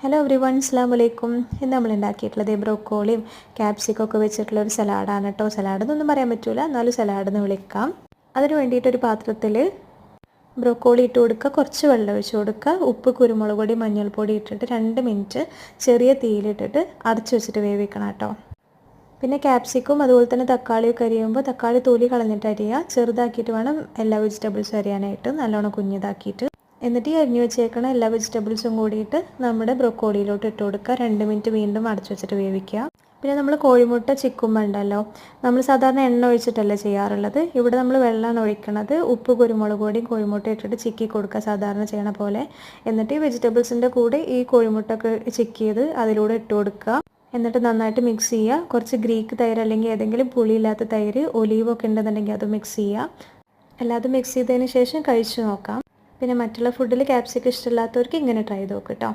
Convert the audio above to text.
Hello everyone, അസ്സലാമു അലൈക്കും. ഇന്ന് നമ്മൾ ഉണ്ടാക്കിയിട്ടുള്ളത് ബ്രോക്കോളിയും ക്യാപ്സിക്കും ഒക്കെ വെച്ചിട്ടുള്ള ഒരു സലാഡാണ് കേട്ടോ. സലാഡ് എന്നൊന്നും പറയാൻ പറ്റില്ല, എന്നാലും സലാഡ് എന്ന് വിളിക്കാം. അതിന് വേണ്ടിയിട്ടൊരു പാത്രത്തിൽ ബ്രോക്കോളി ഇട്ട് കൊടുക്കുക, കുറച്ച് വെള്ളം ഒഴിച്ച് കൊടുക്കുക, ഉപ്പ്, കുരുമുളക് പൊടി, മഞ്ഞൾപ്പൊടി ഇട്ടിട്ട് 2 മിനിറ്റ് ചെറിയ തീയിലിട്ടിട്ട് അടച്ചു വെച്ചിട്ട് വേവിക്കണം കേട്ടോ. പിന്നെ ക്യാപ്സിക്കും അതുപോലെ തന്നെ തക്കാളിയൊക്കെ അരിയുമ്പോൾ തക്കാളി തൊലി കളഞ്ഞിട്ട് അരിയുക. ചെറുതാക്കിയിട്ട് വേണം എല്ലാ വെജിറ്റബിൾസും അരിയാനായിട്ട്, നല്ലോണം കുഞ്ഞിതാക്കിയിട്ട്. എന്നിട്ട് ഈ അരിഞ്ഞു വെച്ചേക്കണ എല്ലാ വെജിറ്റബിൾസും കൂടിയിട്ട് നമ്മുടെ ബ്രൊക്കോളിയിലോട്ട് ഇട്ട് കൊടുക്കുക. 2 മിനിറ്റ് വീണ്ടും അടച്ചു വെച്ചിട്ട് വേവിക്കുക. പിന്നെ നമ്മൾ കോഴിമുട്ട ചിക്കുമ്പോൾ ഉണ്ടല്ലോ, നമ്മൾ സാധാരണ എണ്ണ ഒഴിച്ചിട്ടല്ല ചെയ്യാറുള്ളത്. ഇവിടെ നമ്മൾ വെള്ളമാണ് ഒഴിക്കണത്. ഉപ്പ്, കുരുമുളക് പൊടിയും കോഴിമുട്ട ഇട്ടിട്ട് ചിക്കി കൊടുക്കുക സാധാരണ ചെയ്യണ പോലെ. എന്നിട്ട് ഈ വെജിറ്റബിൾസിൻ്റെ കൂടെ ഈ കോഴിമുട്ട ഒക്കെ ചിക്കിയത് അതിലൂടെ ഇട്ട് കൊടുക്കുക. എന്നിട്ട് നന്നായിട്ട് മിക്സ് ചെയ്യുക. കുറച്ച് ഗ്രീക്ക് തൈര് അല്ലെങ്കിൽ ഏതെങ്കിലും പുളിയില്ലാത്ത തൈര്, ഒലീവൊക്കെ ഉണ്ടെന്നുണ്ടെങ്കിൽ അത് മിക്സ് ചെയ്യുക. എല്ലാതും മിക്സ് ചെയ്തതിന് ശേഷം കഴിച്ചു നോക്കാം. പിന്നെ മറ്റുള്ള ഫുഡിൽ ക്യാപ്സിക്കം ഇഷ്ടമില്ലാത്തവർക്ക് ഇങ്ങനെ ട്രൈ ചെയ്ത് നോക്കാം കേട്ടോ.